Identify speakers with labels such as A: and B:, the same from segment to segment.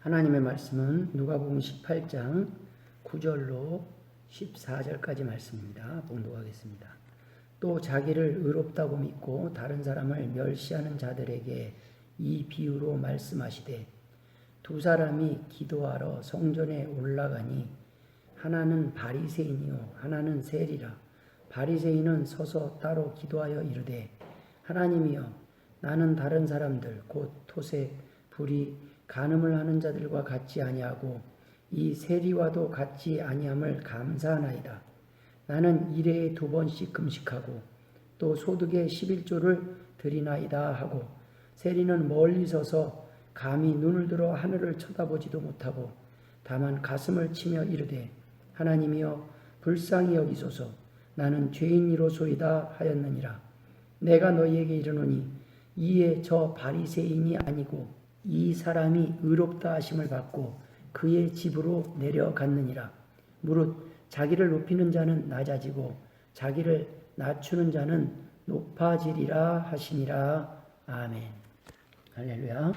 A: 하나님의 말씀은 누가복음 18장 9절로 14절까지 말씀입니다. 봉독하겠습니다. 또 자기를 의롭다고 믿고 다른 사람을 멸시하는 자들에게 이 비유로 말씀하시되, 두 사람이 기도하러 성전에 올라가니 하나는 바리새인이요 하나는 세리라. 바리새인은 서서 따로 기도하여 이르되, 하나님이여, 나는 다른 사람들 곧 토색, 불의, 간음을 하는 자들과 같지 아니하고 이 세리와도 같지 아니함을 감사하나이다. 나는 일해에 2번씩 금식하고 또 소득의 11조를 드리나이다 하고, 세리는 멀리 서서 감히 눈을 들어 하늘을 쳐다보지도 못하고 다만 가슴을 치며 이르되, 하나님이여, 불쌍히 여기소서. 나는 죄인이로소이다 하였느니라. 내가 너희에게 이르노니 이에 저 바리새인이 아니고 이 사람이 의롭다 하심을 받고 그의 집으로 내려갔느니라. 무릇 자기를 높이는 자는 낮아지고 자기를 낮추는 자는 높아지리라 하시니라. 아멘. 할렐루야.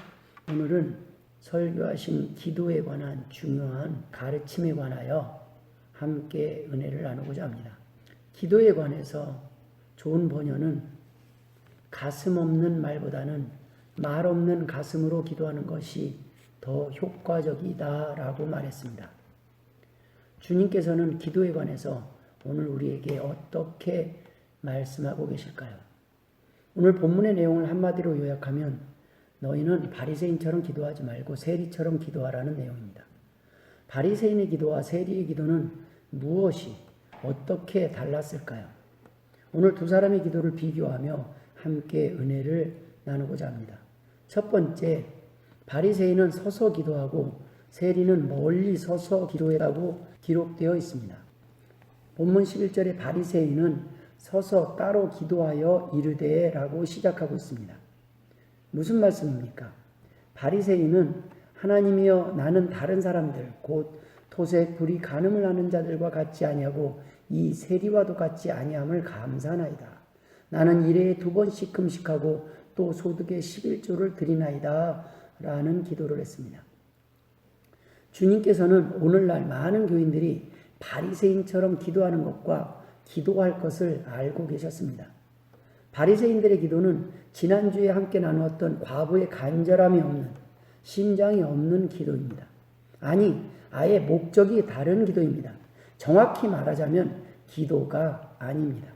A: 오늘은 설교하신 기도에 관한 중요한 가르침에 관하여 함께 은혜를 나누고자 합니다. 기도에 관해서 좋은 번역은 가슴 없는 말보다는 말 없는 가슴으로 기도하는 것이 더 효과적이다라고 말했습니다. 주님께서는 기도에 관해서 오늘 우리에게 어떻게 말씀하고 계실까요? 오늘 본문의 내용을 한마디로 요약하면 너희는 바리새인처럼 기도하지 말고 세리처럼 기도하라는 내용입니다. 바리새인의 기도와 세리의 기도는 무엇이 어떻게 달랐을까요? 오늘 두 사람의 기도를 비교하며 함께 은혜를 나누고자 합니다. 첫 번째, 바리새인은 서서 기도하고 세리는 멀리 서서 기도했다고 기록되어 있습니다. 본문 11절에 바리새인은 서서 따로 기도하여 이르되라고 시작하고 있습니다. 무슨 말씀입니까? 바리새인은 하나님이여, 나는 다른 사람들 곧 토색, 불의, 간음을 하는 자들과 같지 아니하고 이 세리와도 같지 아니함을 감사하나이다. 나는 일해에 2번씩 금식하고 또 소득의 11조를 드리나이다 라는 기도를 했습니다. 주님께서는 오늘날 많은 교인들이 바리새인처럼 기도하는 것과 기도할 것을 알고 계셨습니다. 바리새인들의 기도는 지난주에 함께 나누었던 과부의 간절함이 없는, 심장이 없는 기도입니다. 아니, 아예 목적이 다른 기도입니다. 정확히 말하자면 기도가 아닙니다.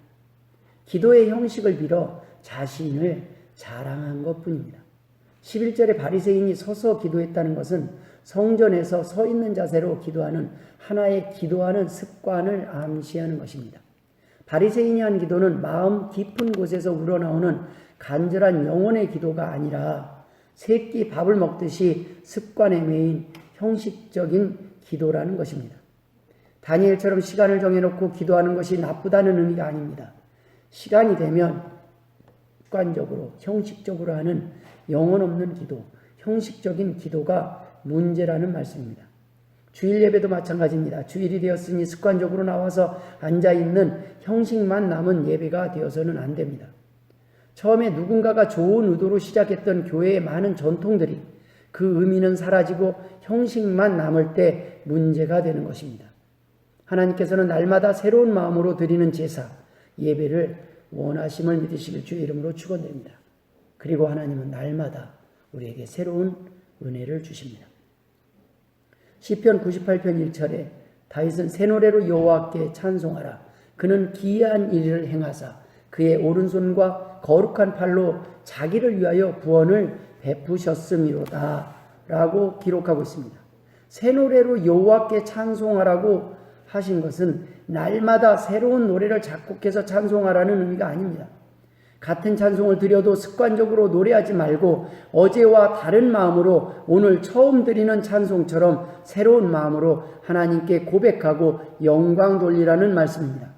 A: 기도의 형식을 빌어 자신을 자랑한 것뿐입니다. 11절에 바리새인이 서서 기도했다는 것은 성전에서 서 있는 자세로 기도하는 하나의 기도하는 습관을 암시하는 것입니다. 바리새인이 한 기도는 마음 깊은 곳에서 우러나오는 간절한 영혼의 기도가 아니라 새끼 밥을 먹듯이 습관에 매인 형식적인 기도라는 것입니다. 다니엘처럼 시간을 정해놓고 기도하는 것이 나쁘다는 의미가 아닙니다. 시간이 되면 습관적으로, 형식적으로 하는 영혼 없는 기도, 형식적인 기도가 문제라는 말씀입니다. 주일 예배도 마찬가지입니다. 주일이 되었으니 습관적으로 나와서 앉아있는 형식만 남은 예배가 되어서는 안 됩니다. 처음에 누군가가 좋은 의도로 시작했던 교회의 많은 전통들이 그 의미는 사라지고 형식만 남을 때 문제가 되는 것입니다. 하나님께서는 날마다 새로운 마음으로 드리는 제사, 예배를 원하심을 믿으시길 주의 이름으로 축원드립니다. 그리고 하나님은 날마다 우리에게 새로운 은혜를 주십니다. 시편 98편 1절에 다윗은 새 노래로 여호와께 찬송하라. 그는 기이한 일을 행하사 그의 오른손과 거룩한 팔로 자기를 위하여 구원을 베푸셨음이로다 라고 기록하고 있습니다. 새 노래로 여호와께 찬송하라고 하신 것은 날마다 새로운 노래를 작곡해서 찬송하라는 의미가 아닙니다. 같은 찬송을 드려도 습관적으로 노래하지 말고 어제와 다른 마음으로 오늘 처음 드리는 찬송처럼 새로운 마음으로 하나님께 고백하고 영광 돌리라는 말씀입니다.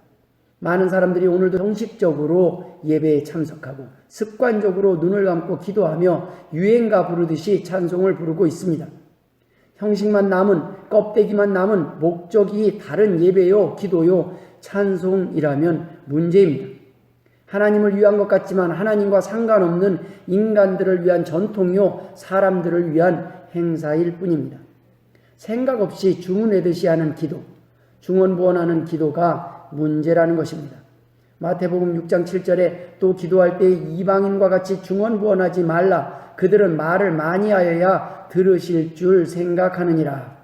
A: 많은 사람들이 오늘도 형식적으로 예배에 참석하고 습관적으로 눈을 감고 기도하며 유행가 부르듯이 찬송을 부르고 있습니다. 형식만 남은, 껍데기만 남은 목적이 다른 예배요, 기도요, 찬송이라면 문제입니다. 하나님을 위한 것 같지만 하나님과 상관없는 인간들을 위한 전통이요, 사람들을 위한 행사일 뿐입니다. 생각 없이 주문하듯이 하는 기도, 중언부언하는 기도가 문제라는 것입니다. 마태복음 6장 7절에 또 기도할 때 이방인과 같이 중언부언하지 말라. 그들은 말을 많이 하여야 들으실 줄 생각하느니라.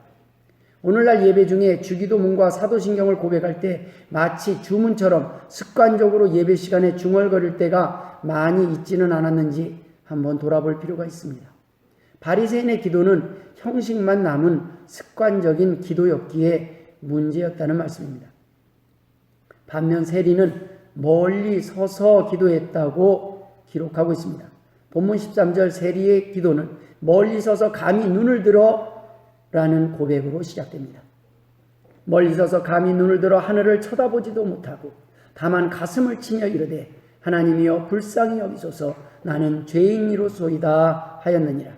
A: 오늘날 예배 중에 주기도문과 사도신경을 고백할 때 마치 주문처럼 습관적으로 예배 시간에 중얼거릴 때가 많이 있지는 않았는지 한번 돌아볼 필요가 있습니다. 바리새인의 기도는 형식만 남은 습관적인 기도였기에 문제였다는 말씀입니다. 반면 세리는 멀리 서서 기도했다고 기록하고 있습니다. 본문 13절 세리의 기도는 멀리 서서 감히 눈을 들어 라는 고백으로 시작됩니다. 멀리 서서 감히 눈을 들어 하늘을 쳐다보지도 못하고 다만 가슴을 치며 이르되 하나님이여 불쌍히 여기소서 나는 죄인이로소이다 하였느니라.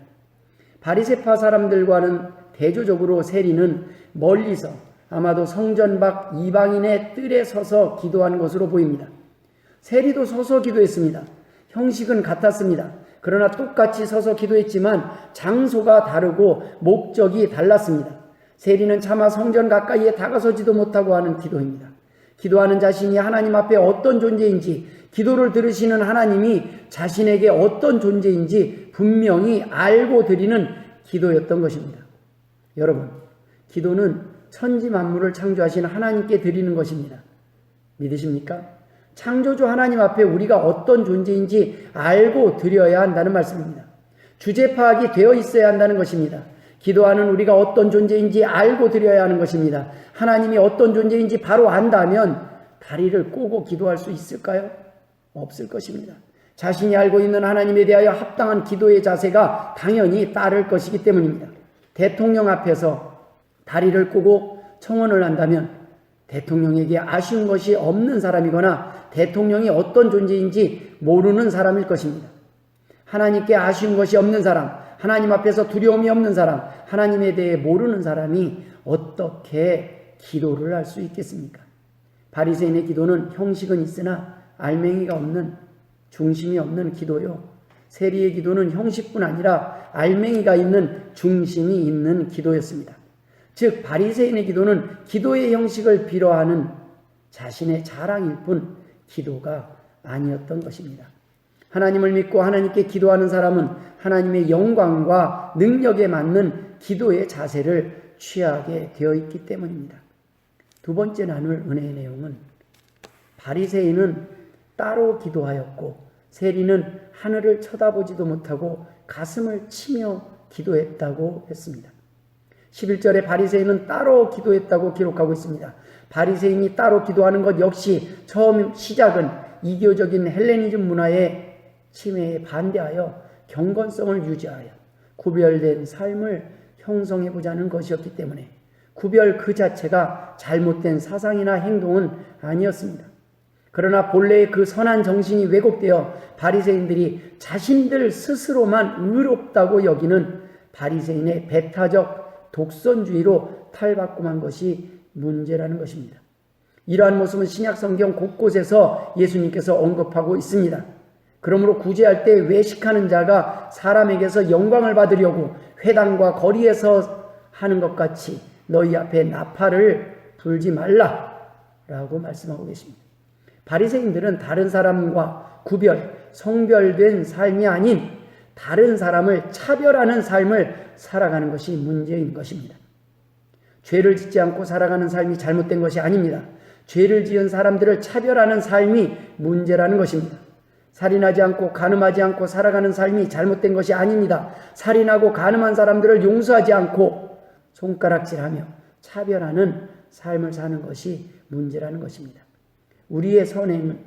A: 바리새파 사람들과는 대조적으로 세리는 멀리서 아마도 성전 밖 이방인의 뜰에 서서 기도한 것으로 보입니다. 세리도 서서 기도했습니다. 형식은 같았습니다. 그러나 똑같이 서서 기도했지만 장소가 다르고 목적이 달랐습니다. 세리는 차마 성전 가까이에 다가서지도 못하고 하는 기도입니다. 기도하는 자신이 하나님 앞에 어떤 존재인지, 기도를 들으시는 하나님이 자신에게 어떤 존재인지 분명히 알고 드리는 기도였던 것입니다. 여러분, 기도는 천지 만물을 창조하신 하나님께 드리는 것입니다. 믿으십니까? 창조주 하나님 앞에 우리가 어떤 존재인지 알고 드려야 한다는 말씀입니다. 주제 파악이 되어 있어야 한다는 것입니다. 기도하는 우리가 어떤 존재인지 알고 드려야 하는 것입니다. 하나님이 어떤 존재인지 바로 안다면 다리를 꼬고 기도할 수 있을까요? 없을 것입니다. 자신이 알고 있는 하나님에 대하여 합당한 기도의 자세가 당연히 따를 것이기 때문입니다. 대통령 앞에서 다리를 꼬고 청원을 한다면 대통령에게 아쉬운 것이 없는 사람이거나 대통령이 어떤 존재인지 모르는 사람일 것입니다. 하나님께 아쉬운 것이 없는 사람, 하나님 앞에서 두려움이 없는 사람, 하나님에 대해 모르는 사람이 어떻게 기도를 할 수 있겠습니까? 바리새인의 기도는 형식은 있으나 알맹이가 없는, 중심이 없는 기도요. 세리의 기도는 형식뿐 아니라 알맹이가 있는, 중심이 있는 기도였습니다. 즉 바리새인의 기도는 기도의 형식을 빌어하는 자신의 자랑일 뿐 기도가 아니었던 것입니다. 하나님을 믿고 하나님께 기도하는 사람은 하나님의 영광과 능력에 맞는 기도의 자세를 취하게 되어 있기 때문입니다. 두 번째 나눌 은혜의 내용은 바리새인은 따로 기도하였고 세리는 하늘을 쳐다보지도 못하고 가슴을 치며 기도했다고 했습니다. 11절에 바리새인은 따로 기도했다고 기록하고 있습니다. 바리새인이 따로 기도하는 것 역시 처음 시작은 이교적인 헬레니즘 문화의 침해에 반대하여 경건성을 유지하여 구별된 삶을 형성해보자는 것이었기 때문에 구별 그 자체가 잘못된 사상이나 행동은 아니었습니다. 그러나 본래의 그 선한 정신이 왜곡되어 바리새인들이 자신들 스스로만 의롭다고 여기는 바리새인의 배타적 독선주의로 탈바꿈한 것이 문제라는 것입니다. 이러한 모습은 신약 성경 곳곳에서 예수님께서 언급하고 있습니다. 그러므로 구제할 때 외식하는 자가 사람에게서 영광을 받으려고 회당과 거리에서 하는 것 같이 너희 앞에 나팔을 불지 말라라고 말씀하고 계십니다. 바리새인들은 다른 사람과 구별, 성별된 삶이 아닌 다른 사람을 차별하는 삶을 살아가는 것이 문제인 것입니다. 죄를 짓지 않고 살아가는 삶이 잘못된 것이 아닙니다. 죄를 지은 사람들을 차별하는 삶이 문제라는 것입니다. 살인하지 않고 간음하지 않고 살아가는 삶이 잘못된 것이 아닙니다. 살인하고 간음한 사람들을 용서하지 않고 손가락질하며 차별하는 삶을 사는 것이 문제라는 것입니다. 우리의 선행은,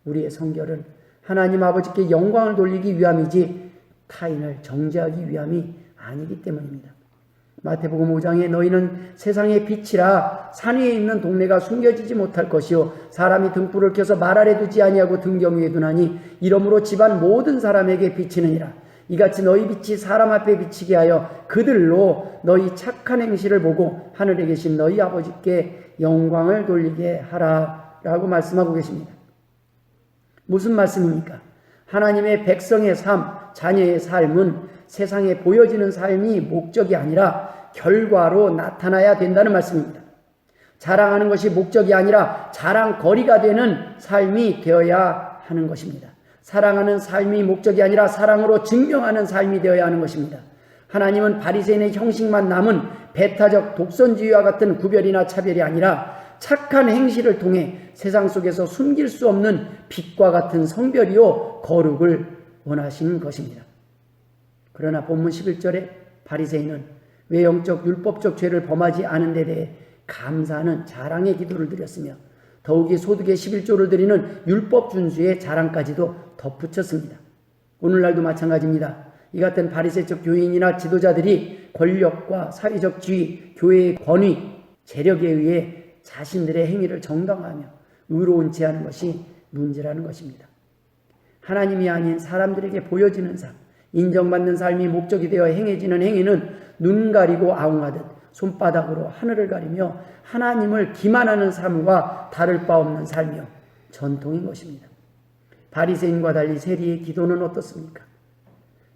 A: 우리의 성결은 하나님 아버지께 영광을 돌리기 위함이지 타인을 정죄하기 위함이 아니기 때문입니다. 마태복음 5장에 너희는 세상의 빛이라 산 위에 있는 동네가 숨겨지지 못할 것이요 사람이 등불을 켜서 말 아래 두지 아니하고 등경 위에 두나니 이러므로 집안 모든 사람에게 비치느니라. 이같이 너희 빛이 사람 앞에 비치게 하여 그들로 너희 착한 행실을 보고 하늘에 계신 너희 아버지께 영광을 돌리게 하라 라고 말씀하고 계십니다. 무슨 말씀입니까? 하나님의 백성의 삶, 자녀의 삶은 세상에 보여지는 삶이 목적이 아니라 결과로 나타나야 된다는 말씀입니다. 자랑하는 것이 목적이 아니라 자랑거리가 되는 삶이 되어야 하는 것입니다. 사랑하는 삶이 목적이 아니라 사랑으로 증명하는 삶이 되어야 하는 것입니다. 하나님은 바리새인의 형식만 남은 배타적 독선주의와 같은 구별이나 차별이 아니라 착한 행실을 통해 세상 속에서 숨길 수 없는 빛과 같은 성별이요 거룩을 원하시는 것입니다. 그러나 본문 11절에 바리새인은 외형적 율법적 죄를 범하지 않은 데 대해 감사하는 자랑의 기도를 드렸으며 더욱이 소득의 11조를 드리는 율법 준수의 자랑까지도 덧붙였습니다. 오늘날도 마찬가지입니다. 이 같은 바리새적 교인이나 지도자들이 권력과 사회적 지위, 교회의 권위, 재력에 의해 자신들의 행위를 정당화하며 의로운 채 하는 것이 문제라는 것입니다. 하나님이 아닌 사람들에게 보여지는 삶, 인정받는 삶이 목적이 되어 행해지는 행위는 눈 가리고 아웅하듯 손바닥으로 하늘을 가리며 하나님을 기만하는 삶과 다를 바 없는 삶이요 전통인 것입니다. 바리새인과 달리 세리의 기도는 어떻습니까?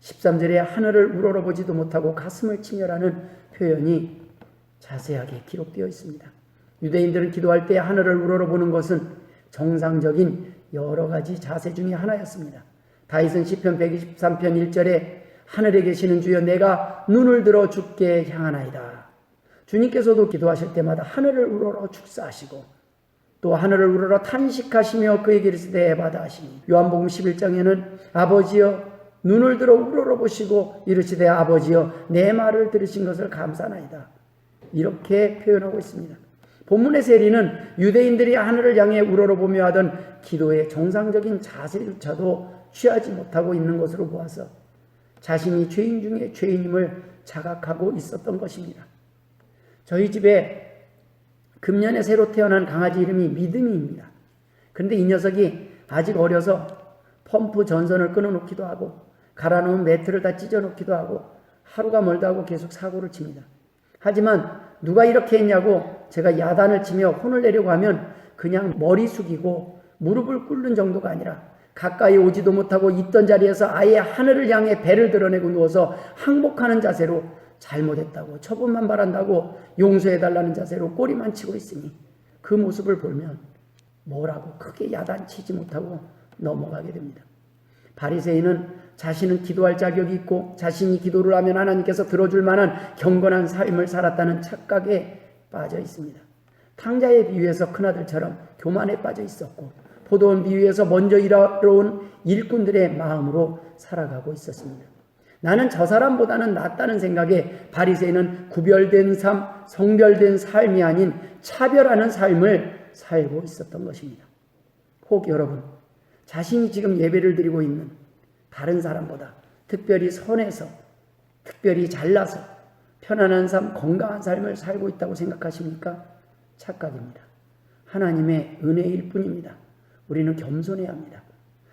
A: 13절에 하늘을 우러러보지도 못하고 가슴을 치며라는 표현이 자세하게 기록되어 있습니다. 유대인들은 기도할 때 하늘을 우러러보는 것은 정상적인 여러 가지 자세 중에 하나였습니다. 다윗은 시편 123편 1절에 하늘에 계시는 주여 내가 눈을 들어 주께 향하나이다. 주님께서도 기도하실 때마다 하늘을 우러러 축사하시고 또 하늘을 우러러 탄식하시며 그에게 이르시되 받아하시니 요한복음 11장에는 아버지여 눈을 들어 우러러 보시고 이르시되 아버지여 내 말을 들으신 것을 감사하나이다. 이렇게 표현하고 있습니다. 본문의 세리는 유대인들이 하늘을 향해 우러러보며 하던 기도의 정상적인 자세조차도 취하지 못하고 있는 것으로 보아서 자신이 죄인 중에 죄인임을 자각하고 있었던 것입니다. 저희 집에 금년에 새로 태어난 강아지 이름이 믿음이입니다. 그런데 이 녀석이 아직 어려서 펌프 전선을 끊어놓기도 하고 갈아놓은 매트를 다 찢어놓기도 하고 하루가 멀다 하고 계속 사고를 칩니다. 하지만 누가 이렇게 했냐고 제가 야단을 치며 혼을 내려고 하면 그냥 머리 숙이고 무릎을 꿇는 정도가 아니라 가까이 오지도 못하고 있던 자리에서 아예 하늘을 향해 배를 드러내고 누워서 항복하는 자세로 잘못했다고 처분만 바란다고 용서해달라는 자세로 꼬리만 치고 있으니 그 모습을 보면 뭐라고 크게 야단치지 못하고 넘어가게 됩니다. 바리새인은 자신은 기도할 자격이 있고 자신이 기도를 하면 하나님께서 들어줄 만한 경건한 삶을 살았다는 착각에 빠져 있습니다. 탕자의 비유에서 큰아들처럼 교만에 빠져 있었고 포도원 비유에서 먼저 일하러 온 일꾼들의 마음으로 살아가고 있었습니다. 나는 저 사람보다는 낫다는 생각에 바리새인은 구별된 삶, 성별된 삶이 아닌 차별하는 삶을 살고 있었던 것입니다. 혹 여러분, 자신이 지금 예배를 드리고 있는 다른 사람보다 특별히 선해서, 특별히 잘나서 편안한 삶, 건강한 삶을 살고 있다고 생각하십니까? 착각입니다. 하나님의 은혜일 뿐입니다. 우리는 겸손해야 합니다.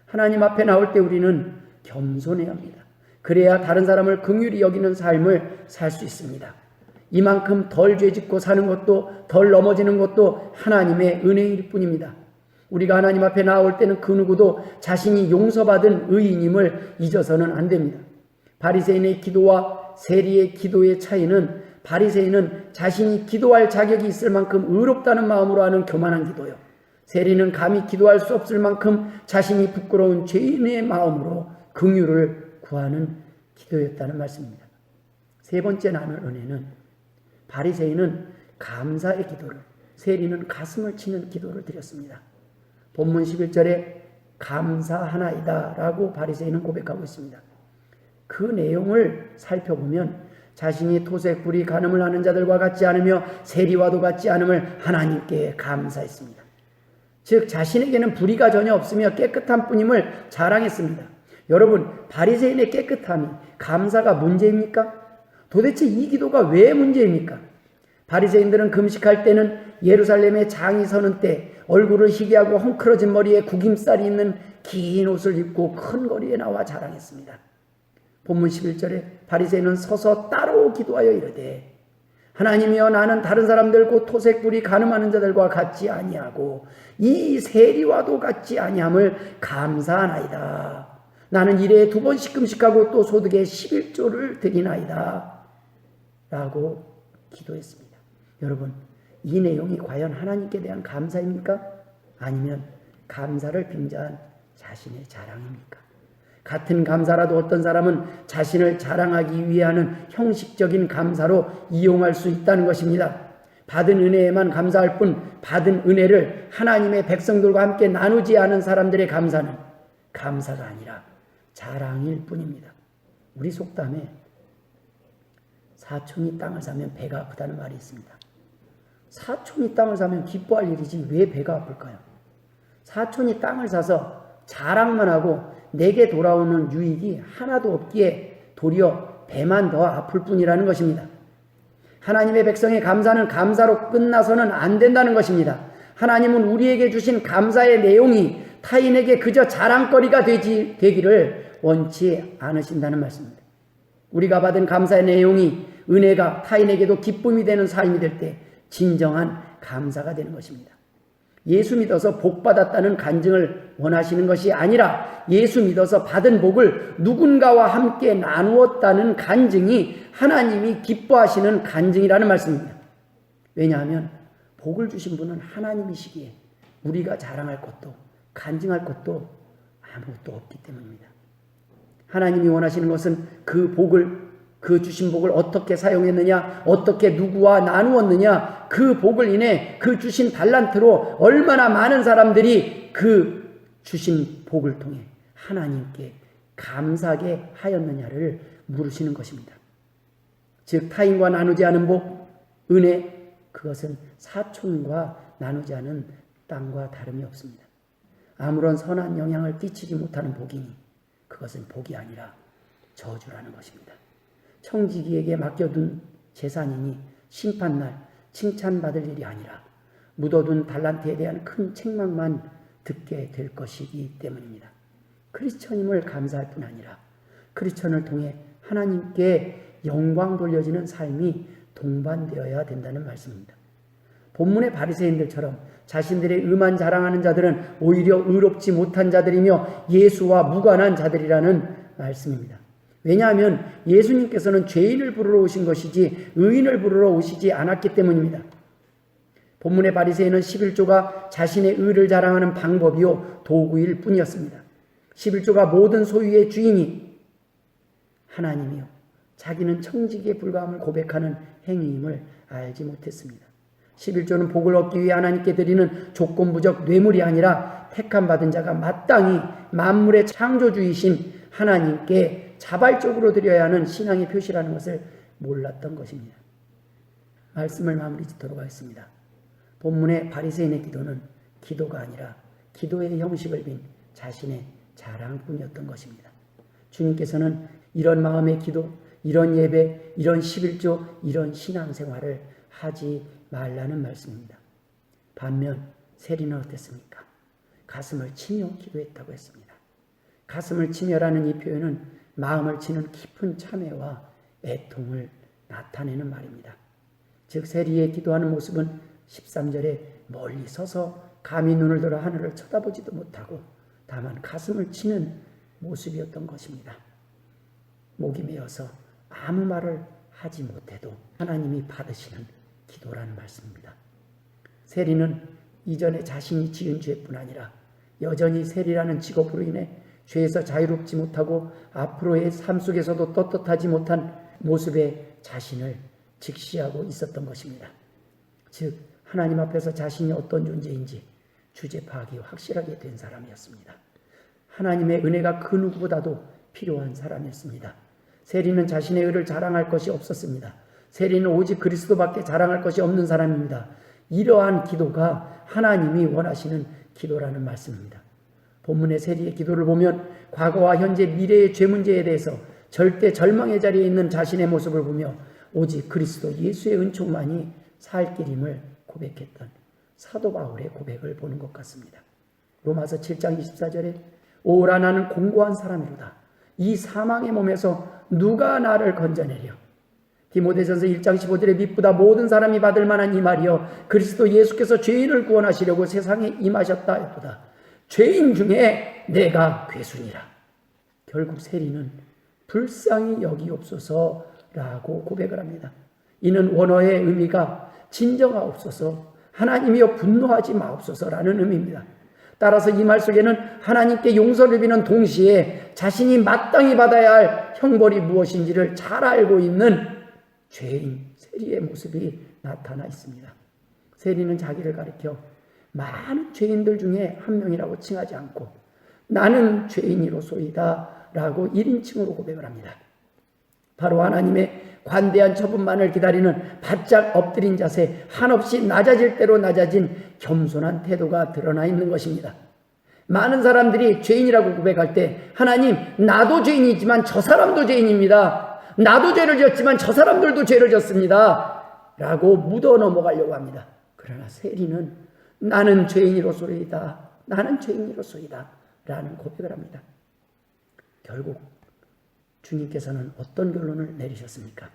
A: 하나님 앞에 나올 때 우리는 겸손해야 합니다. 그래야 다른 사람을 긍휼히 여기는 삶을 살 수 있습니다. 이만큼 덜 죄짓고 사는 것도 덜 넘어지는 것도 하나님의 은혜일 뿐입니다. 우리가 하나님 앞에 나올 때는 그 누구도 자신이 용서받은 의인임을 잊어서는 안 됩니다. 바리새인의 기도와 세리의 기도의 차이는 바리새인은 자신이 기도할 자격이 있을 만큼 의롭다는 마음으로 하는 교만한 기도요. 세리는 감히 기도할 수 없을 만큼 자신이 부끄러운 죄인의 마음으로 긍휼을 구하는 기도였다는 말씀입니다. 세 번째 나눌 은혜는 바리새인은 감사의 기도를, 세리는 가슴을 치는 기도를 드렸습니다. 본문 11절에 감사하나이다 라고 바리새인은 고백하고 있습니다. 그 내용을 살펴보면 자신이 토색, 불의, 간음을 하는 자들과 같지 않으며 세리와도 같지 않음을 하나님께 감사했습니다. 즉 자신에게는 불의가 전혀 없으며 깨끗한 뿐임을 자랑했습니다. 여러분, 바리새인의 깨끗함이 감사가 문제입니까? 도대체 이 기도가 왜 문제입니까? 바리새인들은 금식할 때는 예루살렘에 장이 서는 때 얼굴을 희게하고 헝클어진 머리에 구김살이 있는 긴 옷을 입고 큰 거리에 나와 자랑했습니다. 본문 11절에 바리새인은 서서 따로 기도하여 이르되 하나님이여 나는 다른 사람들 곧 토색, 불의, 간음하는 자들과 같지 아니하고 이 세리와도 같지 아니함을 감사하나이다. 나는 일에 2번씩 금식하고 또 소득의 11조를 드리나이다. 라고 기도했습니다. 여러분, 이 내용이 과연 하나님께 대한 감사입니까? 아니면 감사를 빙자한 자신의 자랑입니까? 같은 감사라도 어떤 사람은 자신을 자랑하기 위하는 형식적인 감사로 이용할 수 있다는 것입니다. 받은 은혜에만 감사할 뿐 받은 은혜를 하나님의 백성들과 함께 나누지 않은 사람들의 감사는 감사가 아니라 자랑일 뿐입니다. 우리 속담에 사촌이 땅을 사면 배가 아프다는 말이 있습니다. 사촌이 땅을 사면 기뻐할 일이지 왜 배가 아플까요? 사촌이 땅을 사서 자랑만 하고 내게 돌아오는 유익이 하나도 없기에 도리어 배만 더 아플 뿐이라는 것입니다. 하나님의 백성의 감사는 감사로 끝나서는 안 된다는 것입니다. 하나님은 우리에게 주신 감사의 내용이 타인에게 그저 자랑거리가 되기를 원치 않으신다는 말씀입니다. 우리가 받은 감사의 내용이 은혜가 타인에게도 기쁨이 되는 삶이 될 때 진정한 감사가 되는 것입니다. 예수 믿어서 복 받았다는 간증을 원하시는 것이 아니라 예수 믿어서 받은 복을 누군가와 함께 나누었다는 간증이 하나님이 기뻐하시는 간증이라는 말씀입니다. 왜냐하면 복을 주신 분은 하나님이시기에 우리가 자랑할 것도 간증할 것도 아무것도 없기 때문입니다. 하나님이 원하시는 것은 그 주신 복을 어떻게 사용했느냐, 어떻게 누구와 나누었느냐, 그 복을 인해 그 주신 달란트로 얼마나 많은 사람들이 그 주신 복을 통해 하나님께 감사하게 하였느냐를 물으시는 것입니다. 즉 타인과 나누지 않은 복, 은혜, 그것은 사촌과 나누지 않은 땅과 다름이 없습니다. 아무런 선한 영향을 끼치지 못하는 복이니 그것은 복이 아니라 저주라는 것입니다. 청지기에게 맡겨둔 재산이니 심판날 칭찬받을 일이 아니라 묻어둔 달란트에 대한 큰 책망만 듣게 될 것이기 때문입니다. 크리스천임을 감사할 뿐 아니라 크리스천을 통해 하나님께 영광 돌려지는 삶이 동반되어야 된다는 말씀입니다. 본문의 바리새인들처럼 자신들의 의만 자랑하는 자들은 오히려 의롭지 못한 자들이며 예수와 무관한 자들이라는 말씀입니다. 왜냐하면 예수님께서는 죄인을 부르러 오신 것이지 의인을 부르러 오시지 않았기 때문입니다. 본문의 바리새인은 11조가 자신의 의를 자랑하는 방법이요 도구일 뿐이었습니다. 11조가 모든 소유의 주인이 하나님이요 자기는 청지기에 불과함을 고백하는 행위임을 알지 못했습니다. 11조는 복을 얻기 위해 하나님께 드리는 조건부적 뇌물이 아니라 택함 받은 자가 마땅히 만물의 창조주이신 하나님께 자발적으로 드려야 하는 신앙의 표시라는 것을 몰랐던 것입니다. 말씀을 마무리 짓도록 하겠습니다. 본문의 바리새인의 기도는 기도가 아니라 기도의 형식을 빈 자신의 자랑뿐이었던 것입니다. 주님께서는 이런 마음의 기도, 이런 예배, 이런 11조, 이런 신앙생활을 하지 말라는 말씀입니다. 반면 세리는 어땠습니까? 가슴을 치며 기도했다고 했습니다. 가슴을 치며라는 이 표현은 마음을 치는 깊은 참회와 애통을 나타내는 말입니다. 즉 세리의 기도하는 모습은 13절에 멀리 서서 감히 눈을 들어 하늘을 쳐다보지도 못하고 다만 가슴을 치는 모습이었던 것입니다. 목이 메어서 아무 말을 하지 못해도 하나님이 받으시는 기도라는 말씀입니다. 세리는 이전에 자신이 지은 죄뿐 아니라 여전히 세리라는 직업으로 인해 죄에서 자유롭지 못하고 앞으로의 삶 속에서도 떳떳하지 못한 모습의 자신을 직시하고 있었던 것입니다. 즉 하나님 앞에서 자신이 어떤 존재인지 주제 파악이 확실하게 된 사람이었습니다. 하나님의 은혜가 그 누구보다도 필요한 사람이었습니다. 세리는 자신의 의를 자랑할 것이 없었습니다. 세리는 오직 그리스도밖에 자랑할 것이 없는 사람입니다. 이러한 기도가 하나님이 원하시는 기도라는 말씀입니다. 본문의 세리의 기도를 보면 과거와 현재, 미래의 죄 문제에 대해서 절대 절망의 자리에 있는 자신의 모습을 보며 오직 그리스도 예수의 은총만이 살 길임을 고백했던 사도 바울의 고백을 보는 것 같습니다. 로마서 7장 24절에 오라 나는 공고한 사람이로다. 이 사망의 몸에서 누가 나를 건져내려. 디모데전서 1장 15절에 믿보다 모든 사람이 받을 만한 이 말이여 그리스도 예수께서 죄인을 구원하시려고 세상에 임하셨다 했도다. 죄인 중에 내가 괴순이라. 결국 세리는 불쌍히 여기옵소서라고 고백을 합니다. 이는 원어의 의미가 진정하옵소서, 하나님이여 분노하지 마옵소서라는 의미입니다. 따라서 이 말 속에는 하나님께 용서를 비는 동시에 자신이 마땅히 받아야 할 형벌이 무엇인지를 잘 알고 있는 죄인 세리의 모습이 나타나 있습니다. 세리는 자기를 가리켜 많은 죄인들 중에 한 명이라고 칭하지 않고 나는 죄인이로소이다 라고 1인칭으로 고백을 합니다. 바로 하나님의 관대한 처분만을 기다리는 바짝 엎드린 자세, 한없이 낮아질 대로 낮아진 겸손한 태도가 드러나 있는 것입니다. 많은 사람들이 죄인이라고 고백할 때 하나님, 나도 죄인이지만 저 사람도 죄인입니다. 나도 죄를 지었지만 저 사람들도 죄를 졌습니다 라고 묻어 넘어가려고 합니다. 그러나 세리는 나는 죄인이로소이다, 나는 죄인이로소이다 라는 고백을 합니다. 결국 주님께서는 어떤 결론을 내리셨습니까?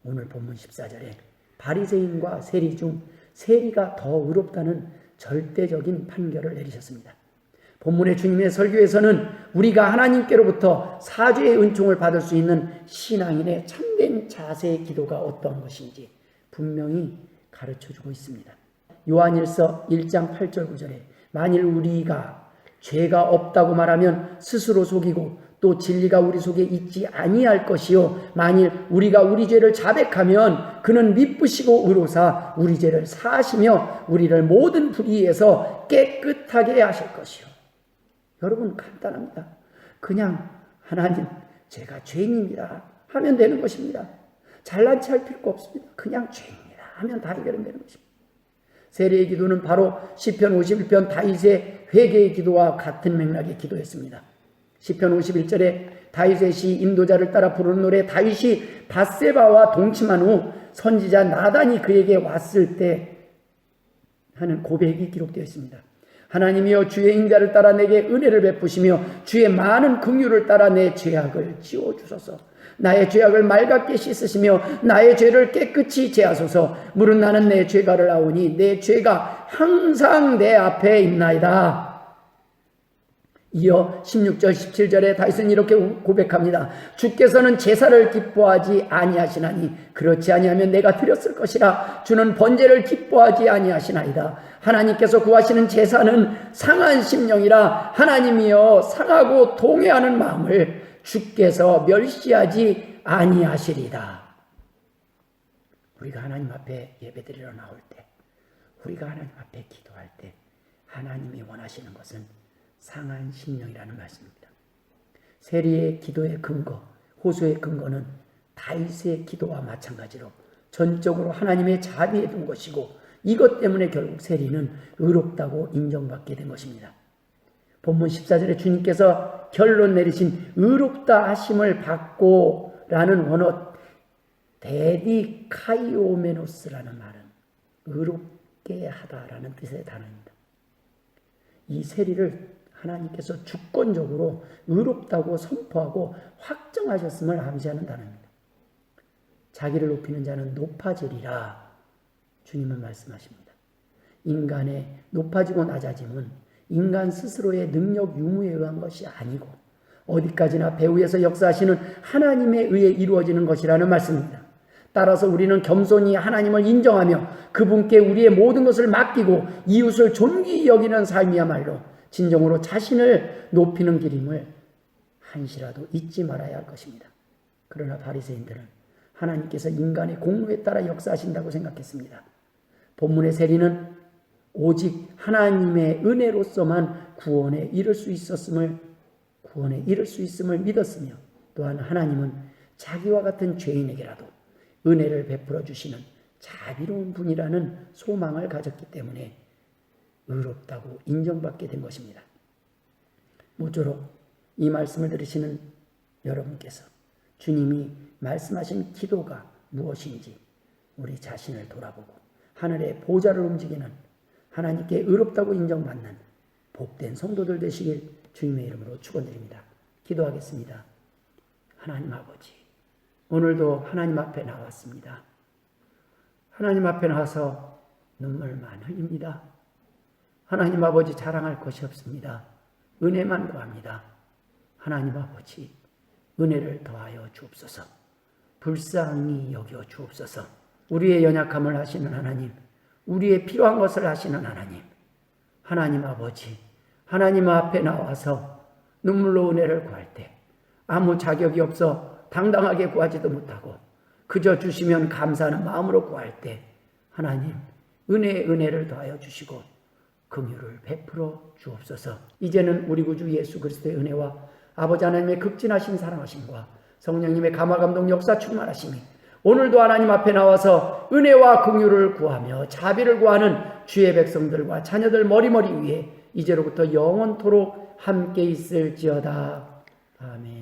A: 오늘 본문 14절에 바리새인과 세리 중 세리가 더 의롭다는 절대적인 판결을 내리셨습니다. 본문의 주님의 설교에서는 우리가 하나님께로부터 사죄의 은총을 받을 수 있는 신앙인의 참된 자세의 기도가 어떤 것인지 분명히 가르쳐주고 있습니다. 요한일서 1장 8절 9절에 만일 우리가 죄가 없다고 말하면 스스로 속이고 또 진리가 우리 속에 있지 아니할 것이요 만일 우리가 우리 죄를 자백하면 그는 미쁘시고 의로사 우리 죄를 사하시며 우리를 모든 불의에서 깨끗하게 하실 것이요. 여러분 간단합니다. 그냥 하나님 제가 죄인입니다 하면 되는 것입니다. 잘난 체 할 필요가 없습니다. 그냥 죄인입니다 하면 다 해결되는 것입니다. 세리의 기도는 바로 시편 51편 다윗의 회개의 기도와 같은 맥락의 기도였습니다. 시편 51절에 다윗의 시 인도자를 따라 부르는 노래, 다윗이 밧세바와 동침한 후 선지자 나단이 그에게 왔을 때 하는 고백이 기록되어 있습니다. 하나님이여 주의 인자를 따라 내게 은혜를 베푸시며 주의 많은 긍휼을 따라 내 죄악을 지워주소서. 나의 죄악을 맑게 씻으시며 나의 죄를 깨끗이 제하소서. 물은 나는 내 죄가를 아오니 내 죄가 항상 내 앞에 있나이다. 이어 16절 17절에 다윗은 이렇게 고백합니다. 주께서는 제사를 기뻐하지 아니하시나니 그렇지 아니하면 내가 드렸을 것이라. 주는 번제를 기뻐하지 아니하시나이다. 하나님께서 구하시는 제사는 상한 심령이라. 하나님이여 상하고 동해하는 마음을 주께서 멸시하지 아니하시리다. 우리가 하나님 앞에 예배드리러 나올 때, 우리가 하나님 앞에 기도할 때 하나님이 원하시는 것은 상한 심령이라는 말씀입니다. 세리의 기도의 근거, 호소의 근거는 다윗의 기도와 마찬가지로 전적으로 하나님의 자비에 둔 것이고 이것 때문에 결국 세리는 의롭다고 인정받게 된 것입니다. 본문 14절에 주님께서 결론 내리신 의롭다 하심을 받고 라는 원어 데디카이오메노스라는 말은 의롭게 하다라는 뜻의 단어입니다. 이 세리를 하나님께서 주권적으로 의롭다고 선포하고 확정하셨음을 암시하는 단어입니다. 자기를 높이는 자는 높아지리라 주님은 말씀하십니다. 인간의 높아지고 낮아짐은 인간 스스로의 능력 유무에 의한 것이 아니고 어디까지나 배후에서 역사하시는 하나님에 의해 이루어지는 것이라는 말씀입니다. 따라서 우리는 겸손히 하나님을 인정하며 그분께 우리의 모든 것을 맡기고 이웃을 존귀히 여기는 삶이야말로 진정으로 자신을 높이는 길임을 한시라도 잊지 말아야 할 것입니다. 그러나 바리새인들은 하나님께서 인간의 공로에 따라 역사하신다고 생각했습니다. 본문의 세리는 오직 하나님의 은혜로서만 구원에 이를 수 있음을 믿었으며 또한 하나님은 자기와 같은 죄인에게라도 은혜를 베풀어 주시는 자비로운 분이라는 소망을 가졌기 때문에 의롭다고 인정받게 된 것입니다. 모쪼록 이 말씀을 들으시는 여러분께서 주님이 말씀하신 기도가 무엇인지 우리 자신을 돌아보고 하늘의 보좌를 움직이는 하나님께 의롭다고 인정받는 복된 성도들 되시길 주님의 이름으로 축원드립니다. 기도하겠습니다. 하나님 아버지, 오늘도 하나님 앞에 나왔습니다. 하나님 앞에 나와서 눈물만 흘립니다. 하나님 아버지 자랑할 것이 없습니다. 은혜만 구합니다. 하나님 아버지, 은혜를 더하여 주옵소서. 불쌍히 여겨 주옵소서. 우리의 연약함을 하시는 하나님, 우리의 필요한 것을 하시는 하나님, 하나님 아버지, 하나님 앞에 나와서 눈물로 은혜를 구할 때 아무 자격이 없어 당당하게 구하지도 못하고 그저 주시면 감사하는 마음으로 구할 때 하나님 은혜에 은혜를 더하여 주시고 긍휼을 베풀어 주옵소서. 이제는 우리 구주 예수 그리스도의 은혜와 아버지 하나님의 극진하신 사랑하심과 성령님의 감화감동 역사 충만하심이 오늘도 하나님 앞에 나와서 은혜와 긍휼을 구하며 자비를 구하는 주의 백성들과 자녀들 머리머리 위에 이제로부터 영원토록 함께 있을지어다. 아멘.